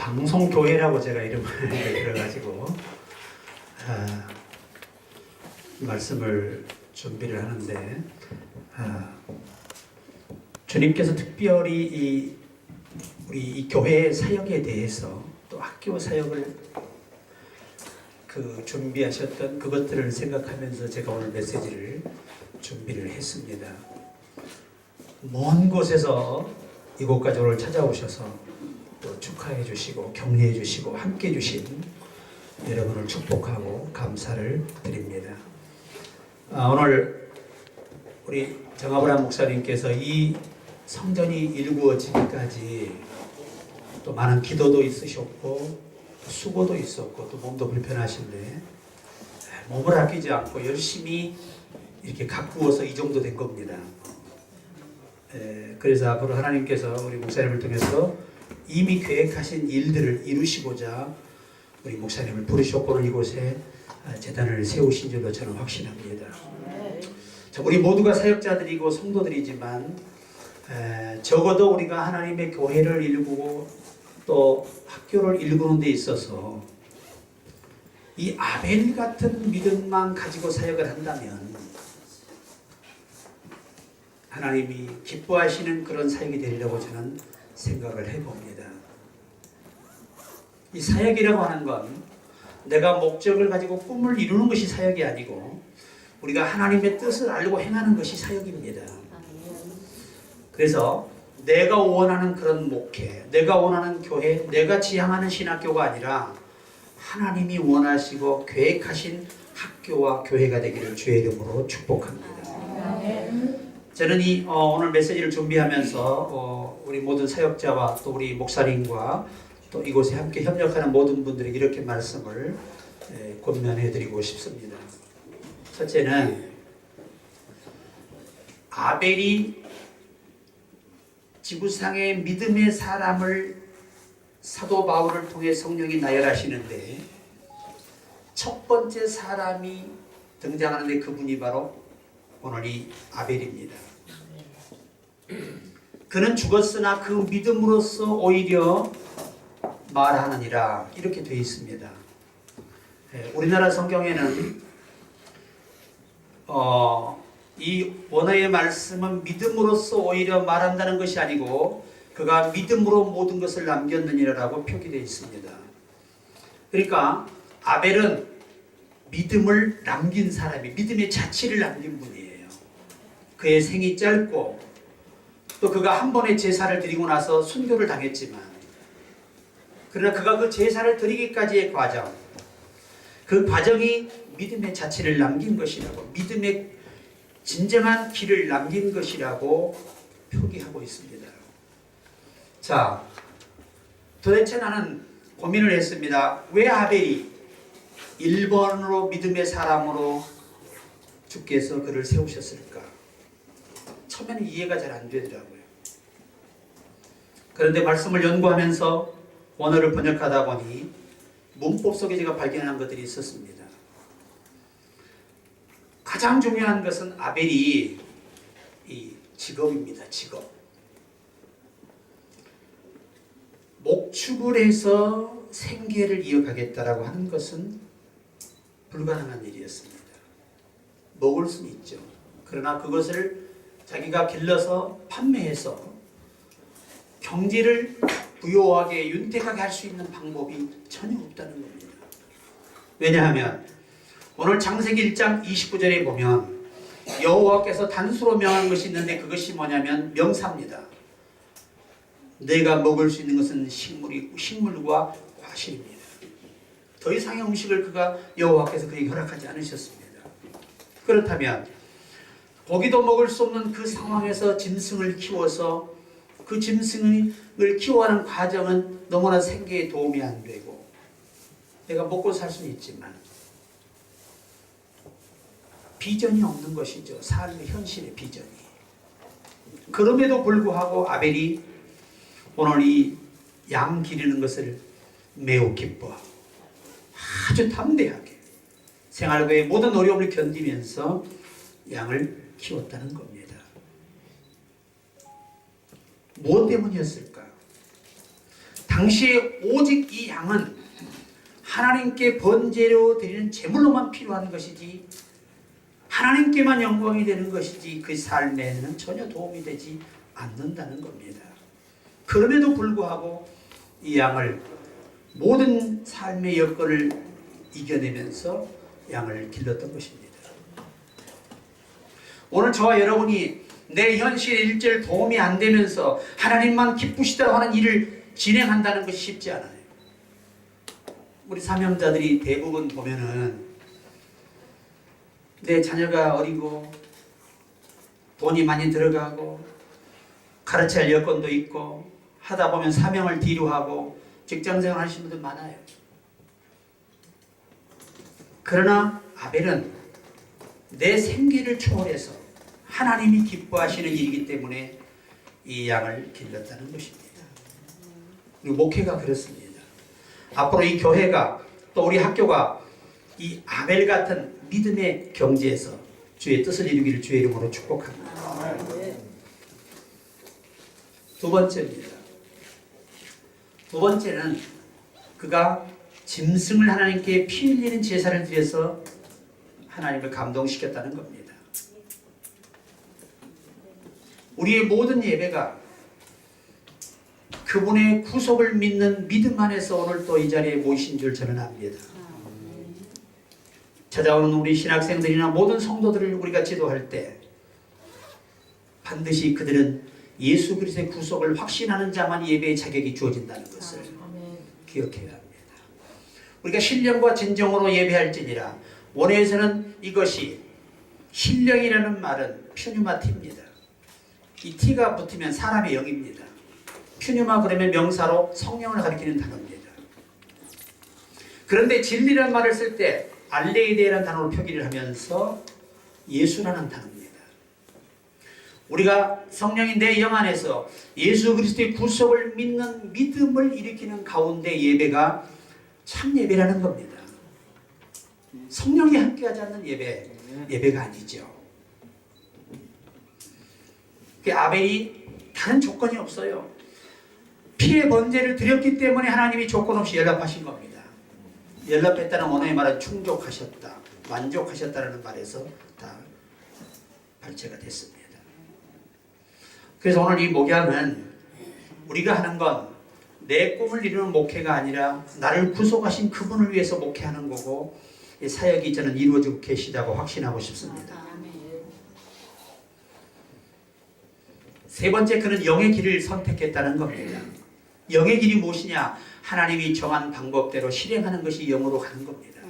방송교회라고 제가 이름을 들어가지고 말씀을 준비를 하는데, 주님께서 특별히 우리 이 교회 사역에 대해서 또 학교 사역을 준비하셨던 그것들을 생각하면서 제가 오늘 메시지를 준비를 했습니다. 먼 곳에서 이곳까지 오늘 찾아오셔서 또 축하해 주시고 격려해 주시고 함께 해 주신 여러분을 축복하고 감사를 드립니다. 오늘 우리 정아브라함 목사님께서 이 성전이 일구어지기까지 또 많은 기도도 있으셨고 수고도 있었고 또 몸도 불편하신데 몸을 아끼지 않고 열심히 이렇게 가꾸어서 이 정도 된 겁니다. 그래서 앞으로 하나님께서 우리 목사님을 통해서 이미 계획하신 일들을 이루시고자 우리 목사님을 부르셨고 이곳에 제단을 세우신 줄로 저는 확신합니다. 우리 모두가 사역자들이고 성도들이지만 적어도 우리가 하나님의 교회를 일구고 또 학교를 일구는 데 있어서 이 아벨 같은 믿음만 가지고 사역을 한다면 하나님이 기뻐하시는 그런 사역이 되려고 저는 생각을 해봅니다. 이 사역이라고 하는 건 내가 목적을 가지고 꿈을 이루는 것이 사역이 아니고 우리가 하나님의 뜻을 알고 행하는 것이 사역입니다. 그래서 내가 원하는 그런 목회, 내가 원하는 교회, 내가 지향하는 신학교가 아니라 하나님이 원하시고 계획하신 학교와 교회가 되기를 주의 이름으로 축복합니다. 저는 오늘 메시지를 준비하면서 우리 모든 사역자와 또 우리 목사님과 또 이곳에 함께 협력하는 모든 분들에게 이렇게 말씀을 권면해 드리고 싶습니다. 첫째는 아벨이 지구상의 믿음의 사람을 사도 바울을 통해 성령이 나열하시는데 첫 번째 사람이 등장하는데 그분이 바로 오늘 이 아벨입니다. 그는 죽었으나 그 믿음으로써 오히려 말하느니라 이렇게 되어 있습니다. 우리나라 성경에는 이 원어의 말씀은 믿음으로써 오히려 말한다는 것이 아니고 그가 믿음으로 모든 것을 남겼느니라고 표기되어 있습니다. 그러니까 아벨은 믿음을 남긴 사람이 믿음의 자취를 남긴 분이에요. 그의 생이 짧고 또 그가 한 번의 제사를 드리고 나서 순교를 당했지만 그러나 그가 그 제사를 드리기까지의 과정, 그 과정이 믿음의 자취를 남긴 것이라고 믿음의 진정한 길을 남긴 것이라고 표기하고 있습니다. 자, 도대체 나는 고민을 했습니다. 왜 아벨이 1번으로 믿음의 사람으로 주께서 그를 세우셨을까? 처음에는 이해가 잘 안 되더라고요. 그런데 말씀을 연구하면서 원어를 번역하다 보니 문법 속에 제가 발견한 것들이 있었습니다. 가장 중요한 것은 아벨이 이 직업입니다. 직업. 목축을 해서 생계를 이어가겠다라고 하는 것은 불가능한 일이었습니다. 먹을 수는 있죠. 그러나 그것을 자기가 길러서 판매해서 경제를 부유하게 윤택하게 할 수 있는 방법이 전혀 없다는 겁니다. 왜냐하면 오늘 창세기 1장 29절에 보면 여호와께서 단수로 명한 것이 있는데 그것이 뭐냐면 명사입니다. 내가 먹을 수 있는 것은 식물과 과실입니다. 더 이상의 음식을 여호와께서 그에게 허락하지 않으셨습니다. 그렇다면 고기도 먹을 수 없는 그 상황에서 짐승을 키워서 그 짐승을 키워가는 과정은 너무나 생계에 도움이 안 되고 내가 먹고 살 수는 있지만 비전이 없는 것이죠. 삶의 현실의 비전이. 그럼에도 불구하고 아벨이 오늘 이 양 기르는 것을 매우 기뻐하고 아주 담대하게 생활의 모든 어려움을 견디면서 양을 키웠다는 겁니다. 무엇 때문이었을까? 당시에 오직 이 양은 하나님께 번제로 드리는 제물로만 필요한 것이지 하나님께만 영광이 되는 것이지 그 삶에는 전혀 도움이 되지 않는다는 겁니다. 그럼에도 불구하고 이 양을 모든 삶의 여건을 이겨내면서 양을 길렀던 것입니다. 오늘 저와 여러분이 내 현실 일절 도움이 안 되면서 하나님만 기쁘시다고 하는 일을 진행한다는 것이 쉽지 않아요. 우리 사명자들이 대부분 보면은 내 자녀가 어리고 돈이 많이 들어가고 가르쳐야 할 여건도 있고 하다 보면 사명을 뒤로 하고 직장생활 하시는 분들 많아요. 그러나 아벨은 내 생계를 초월해서 하나님이 기뻐하시는 일이기 때문에 이 양을 길렀다는 것입니다. 그리고 목회가 그렇습니다. 앞으로 이 교회가 또 우리 학교가 이 아벨 같은 믿음의 경지에서 주의 뜻을 이루기를 주의 이름으로 축복합니다. 두 번째입니다. 두 번째는 그가 짐승을 하나님께 피 흘리는 제사를 드려서 하나님을 감동시켰다는 겁니다. 우리의 모든 예배가 그분의 구속을 믿는 믿음 안에서 오늘 또 이 자리에 모이신 줄 저는 압니다. 찾아오는 우리 신학생들이나 모든 성도들을 우리가 지도할 때 반드시 그들은 예수 그리스도의 구속을 확신하는 자만 예배의 자격이 주어진다는 것을 기억해야 합니다. 우리가 신령과 진정으로 예배할지니라. 원어에서는 이것이 신령이라는 말은 퓨뉴마티입니다. 이 T가 붙으면 사람의 영입니다. 퓨뉴마 그러면 명사로 성령을 가리키는 단어입니다. 그런데 진리라는 말을 쓸 때 알레이데라는 단어로 표기를 하면서 예수라는 단어입니다. 우리가 성령이 내 영 안에서 예수 그리스도의 구속을 믿는 믿음을 일으키는 가운데 예배가 참 예배라는 겁니다. 성령이 함께하지 않는 예배가 아니죠. 아벨이 다른 조건이 없어요. 피의 번제를 드렸기 때문에 하나님이 조건 없이 연락하신 겁니다. 연락했다는 원어의 말은 충족하셨다, 만족하셨다는 말에서 다 발제가 됐습니다. 그래서 오늘 이 목양은 우리가 하는 건 내 꿈을 이루는 목회가 아니라 나를 구속하신 그분을 위해서 목회하는 거고 이 사역이 저는 이루어지고 계시다고 확신하고 싶습니다. 세 번째, 그는 영의 길을 선택했다는 겁니다. 영의 길이 무엇이냐? 하나님이 정한 방법대로 실행하는 것이 영으로 가는 겁니다.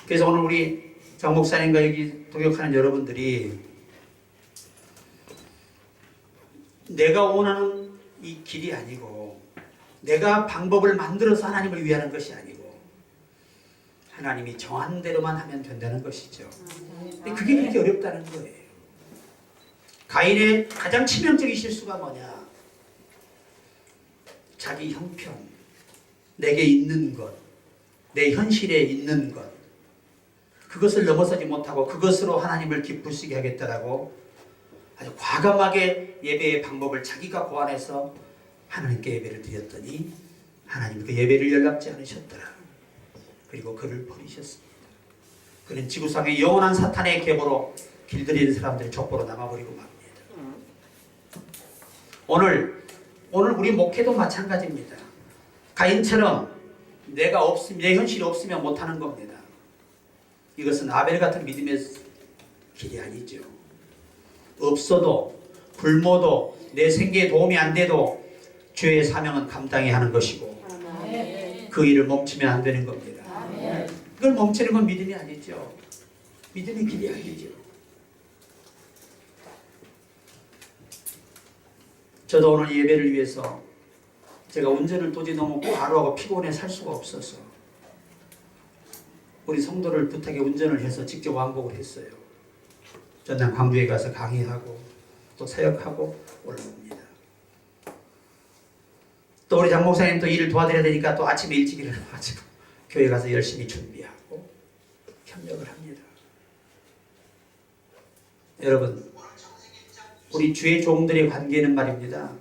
그래서 오늘 우리 정 목사님과 여기 동역하는 여러분들이 내가 원하는 이 길이 아니고 내가 방법을 만들어서 하나님을 위하는 것이 아니고 하나님이 정한 대로만 하면 된다는 것이죠. 근데 그게 그렇게 어렵다는 거예요. 가인의 가장 치명적인 실수가 뭐냐? 자기 형편, 내게 있는 것, 내 현실에 있는 것, 그것을 넘어서지 못하고 그것으로 하나님을 기쁘시게 하겠다라고 아주 과감하게 예배의 방법을 자기가 고안해서 하나님께 예배를 드렸더니 하나님 그 예배를 연락지 않으셨더라. 그리고 그를 버리셨습니다. 그는 지구상의 영원한 사탄의 계보로 길들이는 사람들의 족보로 남아버리고 맙니다. 오늘 우리 목회도 마찬가지입니다. 가인처럼 내가 없으면, 내 현실이 없으면 못하는 겁니다. 이것은 아벨 같은 믿음의 길이 아니죠. 없어도 굶어도 내 생계에 도움이 안 돼도 주의 사명은 감당해야 하는 것이고 그 일을 멈추면 안 되는 겁니다. 그걸 멈추는 건 믿음이 아니죠. 믿음의 길이 아니죠. 저도 오늘 예배를 위해서 제가 운전을 도저히 너무 과로하고 피곤해 살 수가 없어서 우리 성도를 부탁해 운전을 해서 직접 왕복을 했어요. 전남 광주에 가서 강의하고 또 사역하고 올라옵니다. 또 우리 장 목사님 또 일을 도와드려야 되니까 또 아침에 일찍 일어나가지고 교회 가서 열심히 준비하고 협력을 합니다. 여러분, 우리 주의 종들의 관계는 말입니다.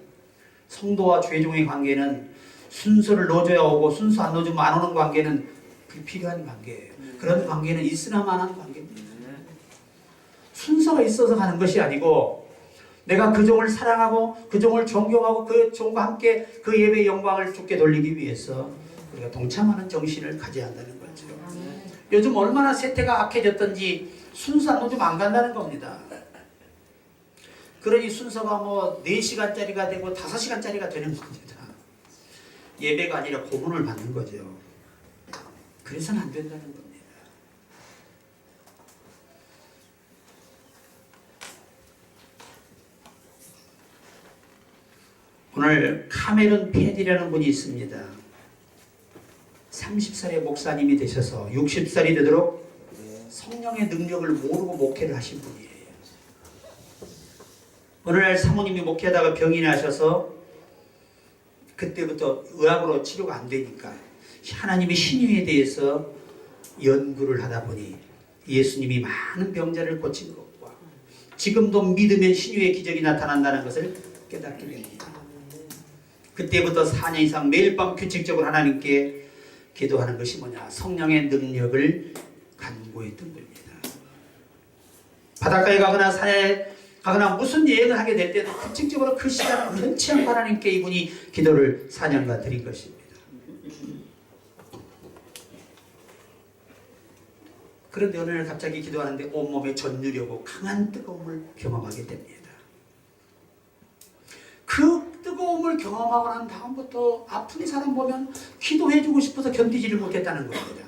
성도와 죄종의 관계는 순서를 넣어줘야 오고 순서 안 넣어주면 안 오는 관계는 불필요한 관계예요. 그런 관계는 있으나마나 관계입니다. 순서가 있어서 가는 것이 아니고 내가 그 종을 사랑하고 그 종을 존경하고 그 종과 함께 그 예배의 영광을 주께 돌리기 위해서 우리가 동참하는 정신을 가져야 한다는 거죠. 요즘 얼마나 세태가 악해졌던지 순서 안 넣어주면 안 간다는 겁니다. 그러니 순서가 뭐 4시간짜리가 되고 5시간짜리가 되는 겁니다. 예배가 아니라 고문을 받는 거죠. 그래서는 안 된다는 겁니다. 오늘 카메론 패디라는 분이 있습니다. 30살의 목사님이 되셔서 60살이 되도록 성령의 능력을 모르고 목회를 하신 분이에요. 어느 날 사모님이 목회하다가 병이 나셔서 그때부터 의학으로 치료가 안 되니까 하나님의 신유에 대해서 연구를 하다 보니 예수님이 많은 병자를 고친 것과 지금도 믿으면 신유의 기적이 나타난다는 것을 깨닫게 됩니다. 그때부터 4년 이상 매일 밤 규칙적으로 하나님께 기도하는 것이 뭐냐? 성령의 능력을 간구했던 겁니다. 바닷가에 가거나 산에 가거나 무슨 여행을 하게 될 때도 규칙적으로 그 시간을 편치 않고 하나님께 이분이 기도를 4년간 드린 것입니다. 그런데 어느 날 갑자기 기도하는데 온몸에 전율이 오고 강한 뜨거움을 경험하게 됩니다. 그 뜨거움을 경험하고 난 다음부터 아픈 사람 보면 기도해주고 싶어서 견디지를 못했다는 겁니다.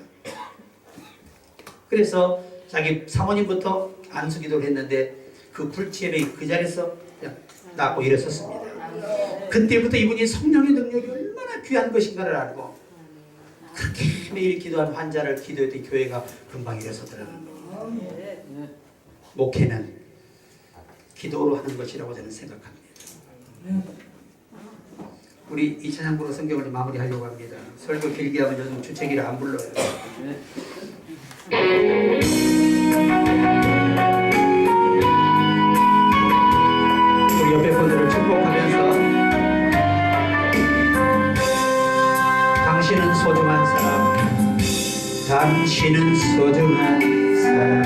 그래서 자기 사모님부터 안수기도를 했는데 그 불치병이 그 자리에서 그냥 낫고 일어섰습니다. 그때부터 이분이 성령의 능력이 얼마나 귀한 것인가를 알고 그렇게 매일 기도한 환자를 기도했더니 교회가 금방 일어서더라고요. 목회는 기도로 하는 것이라고 저는 생각합니다. 우리 이찬양부로 성경을 마무리하려고 합니다. 설교 길게 하면 요즘 주책이라 안 불러요. 우리 옆에 분들을 축복하면서 당신은 소중한 사람, 당신은 소중한 사람,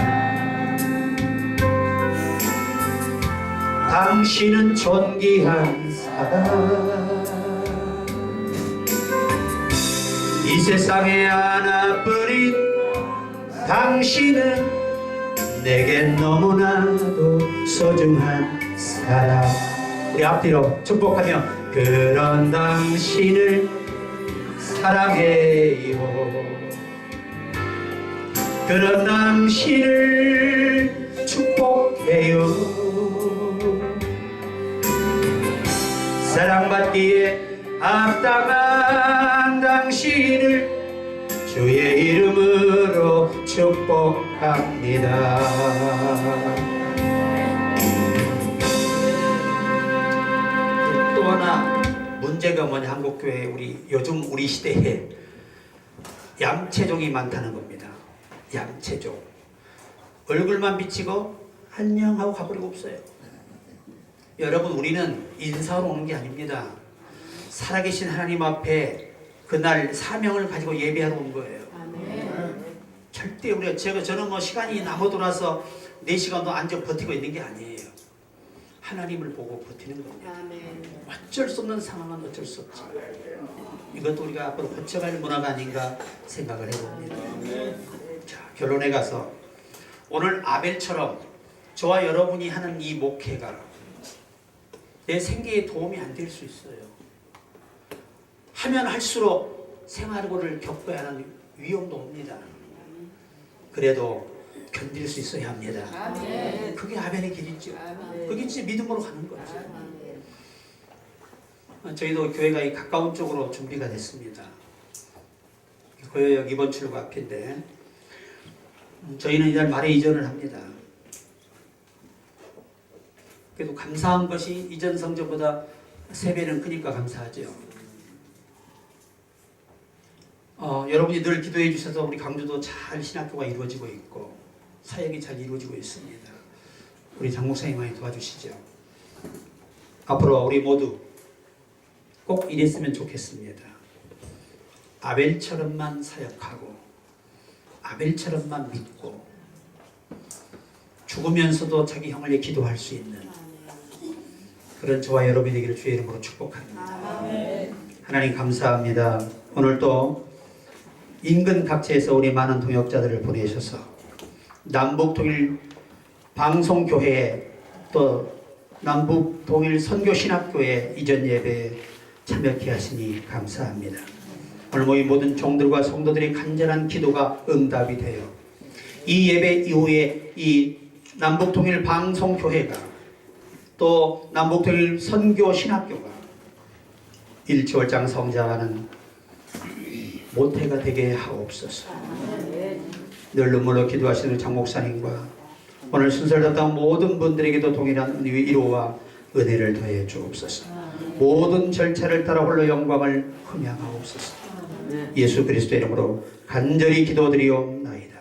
당신은 존귀한 사람, 이 세상에 하나뿐인 당신은 내겐 너무나도 소중한 사람. 우리 앞뒤로 축복하며 그런 당신을 사랑해요. 그런 당신을 축복해요. 사랑받기에 합당한 당신을 주의 이름으로 축복합니다. 또 하나 문제가 뭐냐? 한국교회 요즘 우리 시대에 양체종이 많다는 겁니다. 양체종. 얼굴만 비치고 안녕하고 가버리고 없어요. 여러분, 우리는 인사하러 오는 게 아닙니다. 살아계신 하나님 앞에 그날 사명을 가지고 예배하러 온 거예요. 절대 저는 뭐 시간이 남아돌아서 4시간도 앉아 버티고 있는 게 아니에요. 하나님을 보고 버티는 겁니다. 어쩔 수 없는 상황은 어쩔 수 없지. 이것도 우리가 앞으로 고쳐갈 문화가 아닌가 생각을 해봅니다. 자, 결론에 가서 오늘 아벨처럼 저와 여러분이 하는 이 목회가 내 생계에 도움이 안 될 수 있어요. 하면 할수록 생활고를 겪어야 하는 위험도 옵니다. 그래도 견딜 수 있어야 합니다. 그게 아벨의 길이죠. 그게 진짜 믿음으로 가는 거죠. 저희도 교회가 이 가까운 쪽으로 준비가 됐습니다. 고요역 2번 출구 앞인데 저희는 이날 말에 이전을 합니다. 그래도 감사한 것이 이전 성전보다 3배는 크니까 감사하죠. 여러분이 늘 기도해 주셔서 우리 강주도 잘 신학교가 이루어지고 있고 사역이 잘 이루어지고 있습니다. 우리 장 목사님 많이 도와주시죠. 앞으로 우리 모두 꼭 이랬으면 좋겠습니다. 아벨처럼만 사역하고 아벨처럼만 믿고 죽으면서도 자기 형을 위해 기도할 수 있는 그런 저와 여러분이 되기를 주의 이름으로 축복합니다. 하나님 감사합니다. 오늘 또 인근 각지에서 우리 많은 동역자들을 보내셔서 남북통일 방송교회에 또 남북통일 선교신학교회 이전 예배에 참여케 하시니 감사합니다. 오늘 모인 모든 종들과 성도들의 간절한 기도가 응답이 되어 이 예배 이후에 이 남북통일 방송교회가 또 남북통일 선교신학교가 일치월장 성장하는 모태가 되게 하옵소서. 늘 눈물로 기도하시는 장 목사님과 오늘 순서를 담당한 모든 분들에게도 동일한 위로와 은혜를 더해 주옵소서. 모든 절차를 따라 홀로 영광을 흠양하옵소서. 예수 그리스도 이름으로 간절히 기도드리옵나이다.